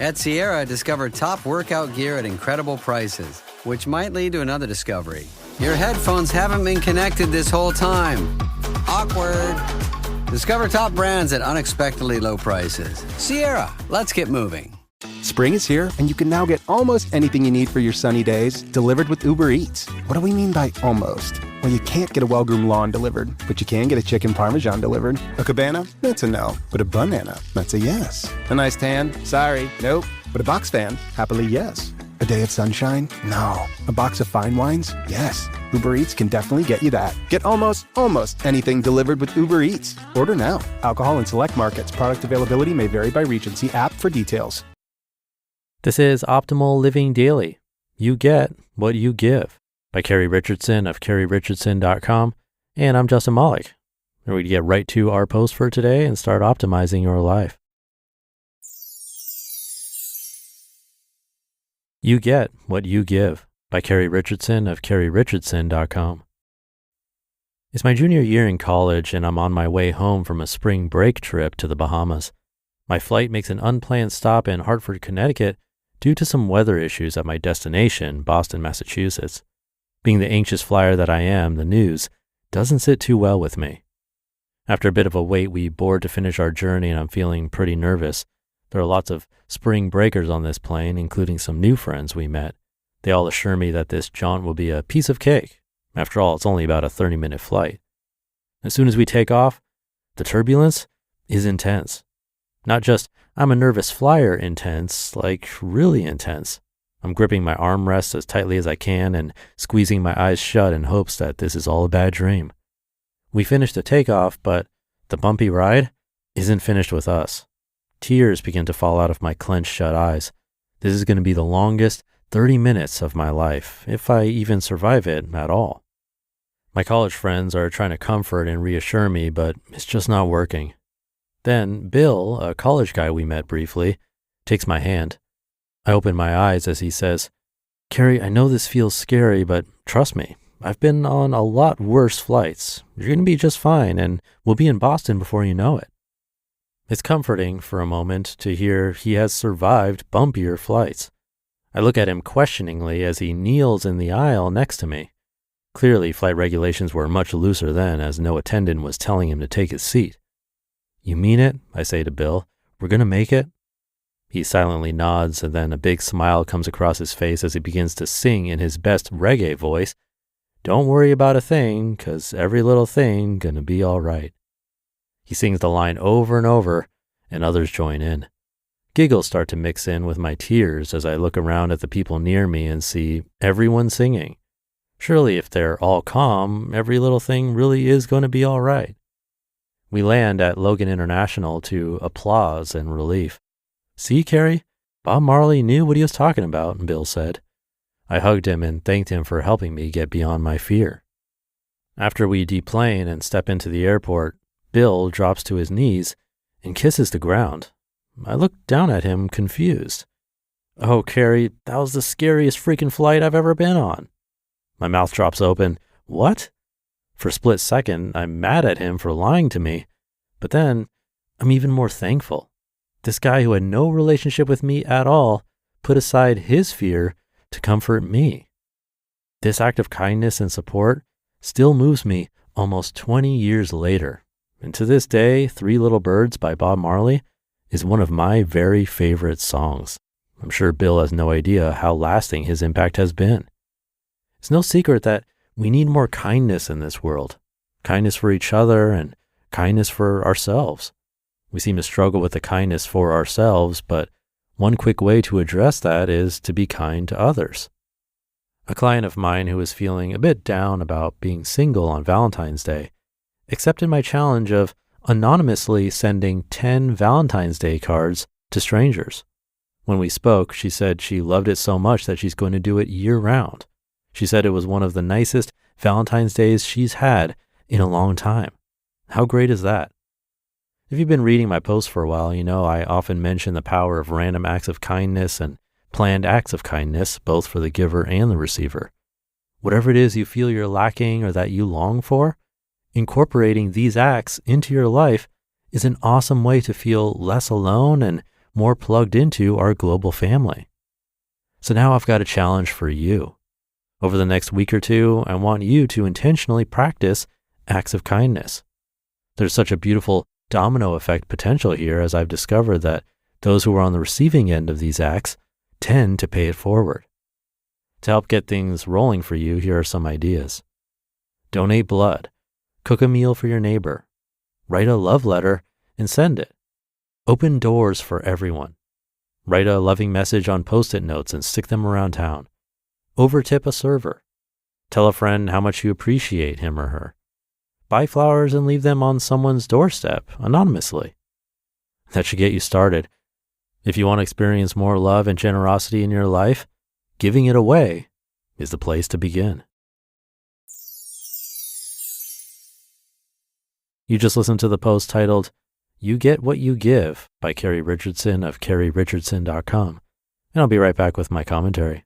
At Sierra, discover top workout gear at incredible prices, which might lead to another discovery. Your headphones haven't been connected this whole time. Awkward. Discover top brands at unexpectedly low prices. Sierra, let's get moving. Spring is here, and you can now get almost anything you need for your sunny days delivered with Uber Eats. What do we mean by almost? Well, you can't get a well-groomed lawn delivered, but you can get a chicken parmesan delivered. A cabana? That's a no. But a banana? That's a yes. A nice tan? Sorry, nope. But a box fan? Happily, yes. A day of sunshine? No. A box of fine wines? Yes. Uber Eats can definitely get you that. Get almost anything delivered with Uber Eats. Order now. Alcohol in select markets. Product availability may vary by region. See app for details. This is Optimal Living Daily. You get what you give, by Kerri Richardson of kerririchardson.com. And I'm Justin Malik. And we get right to our post for today and start optimizing your life. You get what you give, by Kerri Richardson of kerririchardson.com. It's my junior year in college, and I'm on my way home from a spring break trip to the Bahamas. My flight makes an unplanned stop in Hartford, Connecticut, due to some weather issues at my destination, Boston, Massachusetts. Being the anxious flyer that I am, the news doesn't sit too well with me. After a bit of a wait, we board to finish our journey, and I'm feeling pretty nervous. There are lots of spring breakers on this plane, including some new friends we met. They all assure me that this jaunt will be a piece of cake. After all, it's only about a 30-minute flight. As soon as we take off, the turbulence is intense. Not just, I'm a nervous flyer intense, like really intense. I'm gripping my armrests as tightly as I can and squeezing my eyes shut in hopes that this is all a bad dream. We finish the takeoff, but the bumpy ride isn't finished with us. Tears begin to fall out of my clenched shut eyes. This is going to be the longest 30 minutes of my life, if I even survive it at all. My college friends are trying to comfort and reassure me, but it's just not working. Then Bill, a college guy we met briefly, takes my hand. I open my eyes as he says, "Kerri, I know this feels scary, but trust me, I've been on a lot worse flights. You're going to be just fine, and we'll be in Boston before you know it." It's comforting for a moment to hear he has survived bumpier flights. I look at him questioningly as he kneels in the aisle next to me. Clearly, flight regulations were much looser then, as no attendant was telling him to take his seat. "You mean it?" I say to Bill. "We're going to make it?" He silently nods, and then a big smile comes across his face as he begins to sing in his best reggae voice, "Don't worry about a thing, 'cause every little thing gonna be all right." He sings the line over and over, and others join in. Giggles start to mix in with my tears as I look around at the people near me and see everyone singing. Surely if they're all calm, every little thing really is going to be all right. We land at Logan International to applause and relief. "See, Kerri, Bob Marley knew what he was talking about," Bill said. I hugged him and thanked him for helping me get beyond my fear. After we deplane and step into the airport, Bill drops to his knees and kisses the ground. I look down at him confused. "Oh, Kerri, that was the scariest freaking flight I've ever been on." My mouth drops open. "What?" For a split second, I'm mad at him for lying to me, but then I'm even more thankful. This guy who had no relationship with me at all put aside his fear to comfort me. This act of kindness and support still moves me almost 20 years later. And to this day, "Three Little Birds" by Bob Marley is one of my very favorite songs. I'm sure Bill has no idea how lasting his impact has been. It's no secret that we need more kindness in this world. Kindness for each other and kindness for ourselves. We seem to struggle with the kindness for ourselves, but one quick way to address that is to be kind to others. A client of mine who was feeling a bit down about being single on Valentine's Day accepted my challenge of anonymously sending 10 Valentine's Day cards to strangers. When we spoke, she said she loved it so much that she's going to do it year-round. She said it was one of the nicest Valentine's Days she's had in a long time. How great is that? If you've been reading my posts for a while, you know I often mention the power of random acts of kindness and planned acts of kindness, both for the giver and the receiver. Whatever it is you feel you're lacking or that you long for, incorporating these acts into your life is an awesome way to feel less alone and more plugged into our global family. So now I've got a challenge for you. Over the next week or two, I want you to intentionally practice acts of kindness. There's such a beautiful domino effect potential here, as I've discovered that those who are on the receiving end of these acts tend to pay it forward. To help get things rolling for you, here are some ideas. Donate blood. Cook a meal for your neighbor. Write a love letter and send it. Open doors for everyone. Write a loving message on Post-it notes and stick them around town. Overtip a server. Tell a friend how much you appreciate him or her. Buy flowers and leave them on someone's doorstep anonymously. That should get you started. If you want to experience more love and generosity in your life, giving it away is the place to begin. You just listened to the post titled, "You Get What You Give" by Kerri Richardson of KerriRichardson.com, and I'll be right back with my commentary.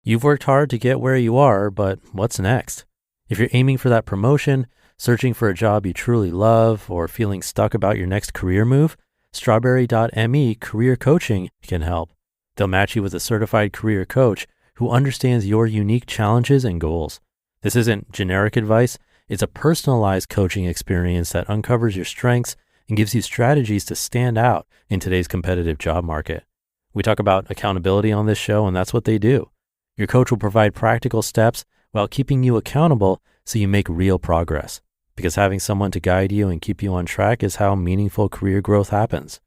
You've worked hard to get where you are, but what's next? If you're aiming for that promotion, searching for a job you truly love, or feeling stuck about your next career move, Strawberry.me Career Coaching can help. They'll match you with a certified career coach who understands your unique challenges and goals. This isn't generic advice. It's a personalized coaching experience that uncovers your strengths and gives you strategies to stand out in today's competitive job market. We talk about accountability on this show, and that's what they do. Your coach will provide practical steps while keeping you accountable so you make real progress. Because having someone to guide you and keep you on track is how meaningful career growth happens.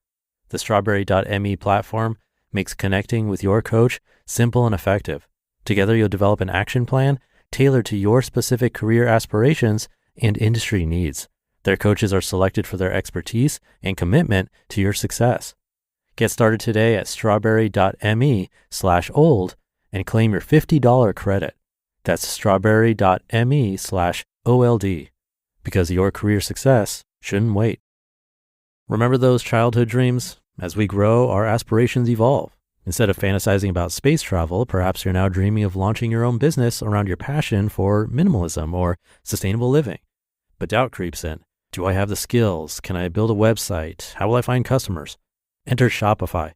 The Strawberry.me platform makes connecting with your coach simple and effective. Together, you'll develop an action plan tailored to your specific career aspirations and industry needs. Their coaches are selected for their expertise and commitment to your success. Get started today at strawberry.me/old and claim your $50 credit. That's strawberry.me/OLD, because your career success shouldn't wait. Remember those childhood dreams? As we grow, our aspirations evolve. Instead of fantasizing about space travel, perhaps you're now dreaming of launching your own business around your passion for minimalism or sustainable living. But doubt creeps in. Do I have the skills? Can I build a website? How will I find customers? Enter Shopify,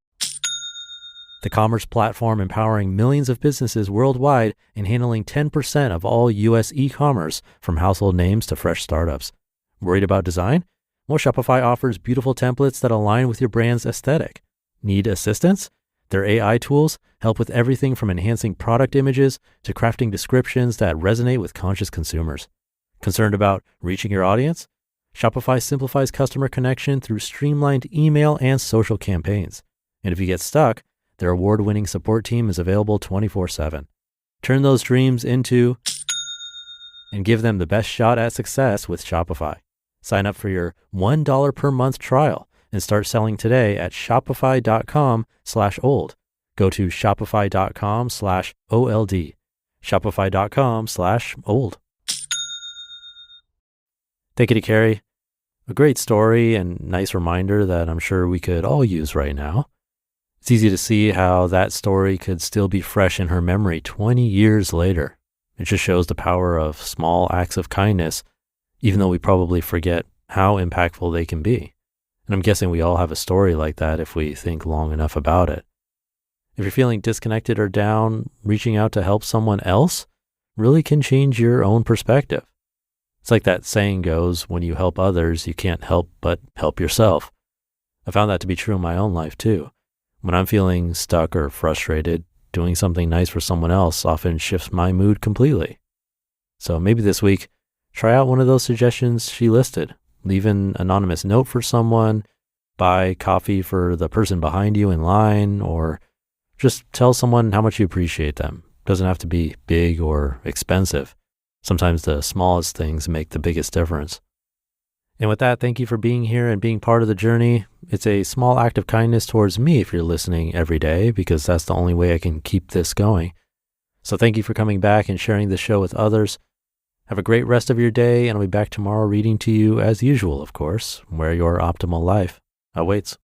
the commerce platform empowering millions of businesses worldwide and handling 10% of all U.S. e-commerce, from household names to fresh startups. Worried about design? Well, Shopify offers beautiful templates that align with your brand's aesthetic. Need assistance? Their AI tools help with everything from enhancing product images to crafting descriptions that resonate with conscious consumers. Concerned about reaching your audience? Shopify simplifies customer connection through streamlined email and social campaigns. And if you get stuck, their award-winning support team is available 24/7. Turn those dreams into and give them the best shot at success with Shopify. Sign up for your $1 per month trial and start selling today at shopify.com/old. Go to shopify.com/OLD. Shopify.com/old. Thank you to Kerri. A great story and nice reminder that I'm sure we could all use right now. It's easy to see how that story could still be fresh in her memory 20 years later. It just shows the power of small acts of kindness, even though we probably forget how impactful they can be. And I'm guessing we all have a story like that if we think long enough about it. If you're feeling disconnected or down, reaching out to help someone else really can change your own perspective. It's like that saying goes, when you help others, you can't help but help yourself. I found that to be true in my own life too. When I'm feeling stuck or frustrated, doing something nice for someone else often shifts my mood completely. So maybe this week, try out one of those suggestions she listed. Leave an anonymous note for someone, buy coffee for the person behind you in line, or just tell someone how much you appreciate them. Doesn't have to be big or expensive. Sometimes the smallest things make the biggest difference. And with that, thank you for being here and being part of the journey. It's a small act of kindness towards me if you're listening every day, because that's the only way I can keep this going. So thank you for coming back and sharing the show with others. Have a great rest of your day, and I'll be back tomorrow reading to you as usual, of course, where your optimal life awaits.